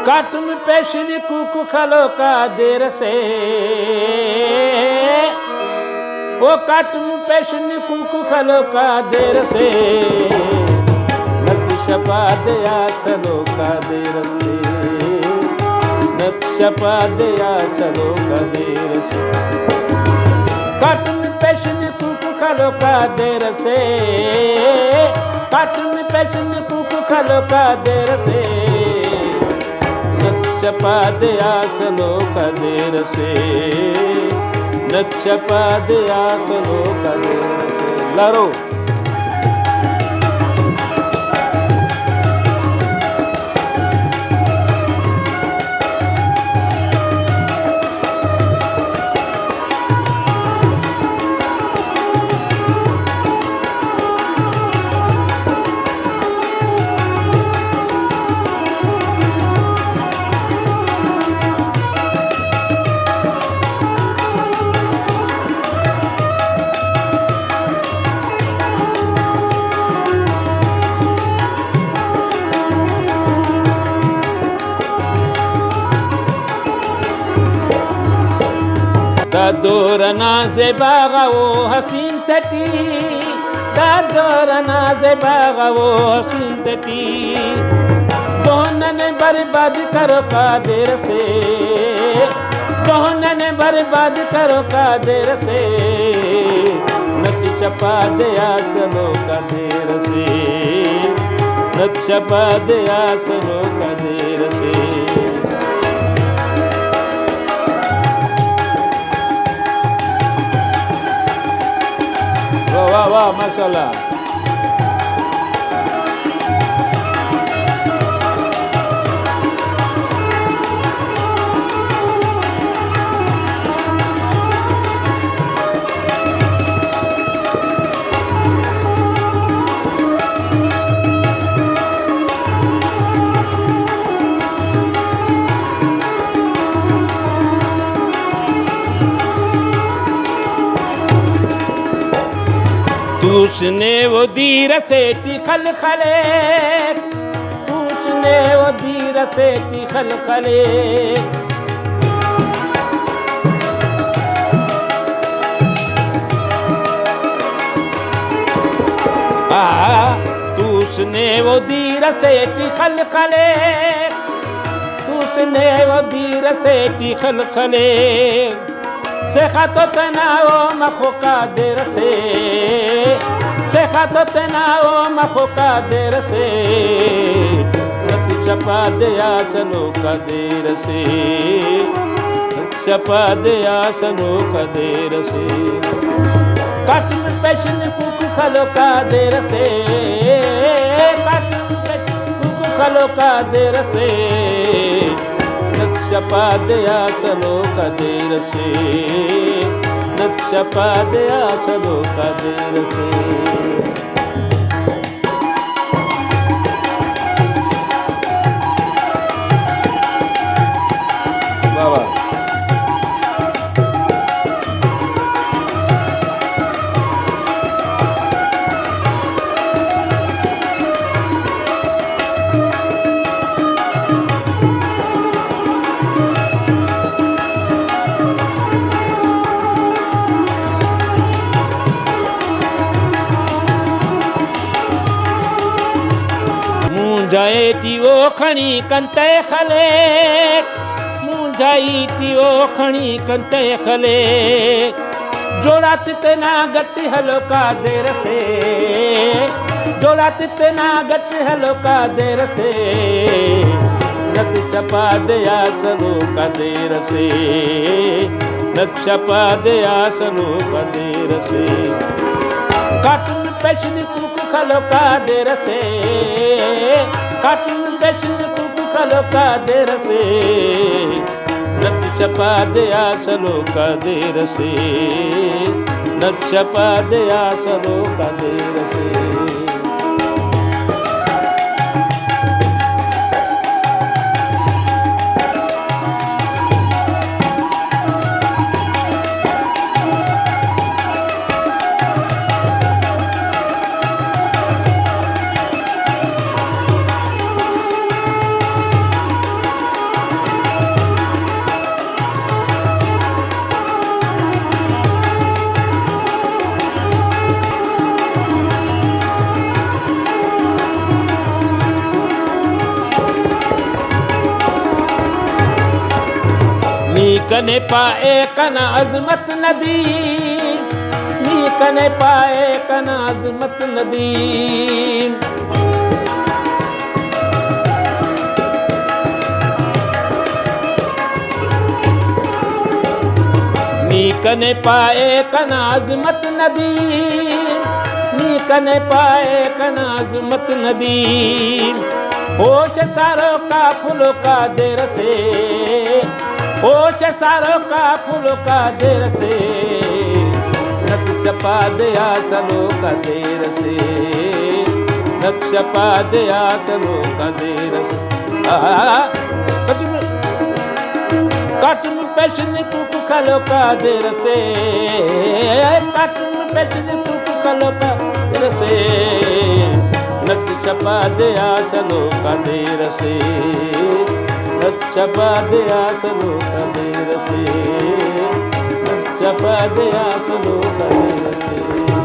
काटम पेशनी कुकु खलो का देर से वो काटम पेशनी कुकु खलो का देर से नक्शपा दया सलो का देर से नक्शपा दया सलो का देर से काटम पेशनी कुकु खलो का देर से काटम पेशनी कुकु खलो का देर से नक्शपा दया सलो का देर से नक्शपा दया सलो का देर से लारो दादोरना से बागा वो हसीन तटी दादोरना से बागा वो हसीन तटी दोनने बर्बाद करो का देर से दोनने बर्बाद करो का देर से नक्शपा दया सलो का देर से नक्शपा दया सलो का देर से वाह वाह माशाल्लाह तूसने वो दीर से खल खले तूसने वो दीर से खल खले तूसने वो दीर से खल खले तूसने वो दीर से खल खले से खातो तनाओ मखो का देर से खातो तनाओ मखो का देर से नक्शपा दया सलो का देर से नक्शपा दया सलो का देर से काटम पेशन कुकु खलो का देर से काटम पेशन कुकु खलो का देर से नक्शपा दया सलो का देर से नक्शपा दया सलो का देर से बाबा मुंजाई थी वो खणी कंते खले मुंजाई थी वो खणी कंते खले जोड़ा तितना गट्टी हलो का देर से जोड़ा तितना गट्टी हलो का देर से नक्शपा दया सलो का देर से नक्शपा दया सलो का देर से काटम पेशनी कुकु खलो का देर से काटम पेशनी कुकु खलो का देर से नक्शपा दया सलो का देर से नक्शपा दया सलो का देर से कने पाए कना अजमत नदी, नी कने पाए कना अजमत नदी। नी कने पाए कना अजमत नदी, नी कने पाए कना अजमत नदी। होश सारो का फूलों का देर से, होश सारो का फूलों का देर से, नक्श पा दया सलो का देर से, नक्श पा दया सलो का देर से। काटन पेशन कुक खलो का देर से, काटन पेशन कुक खलो का देर से, नक्श पा दया सलो का देर से, नक्श पा दया सलो का देर से, नक्श पा दया सलो का देर से।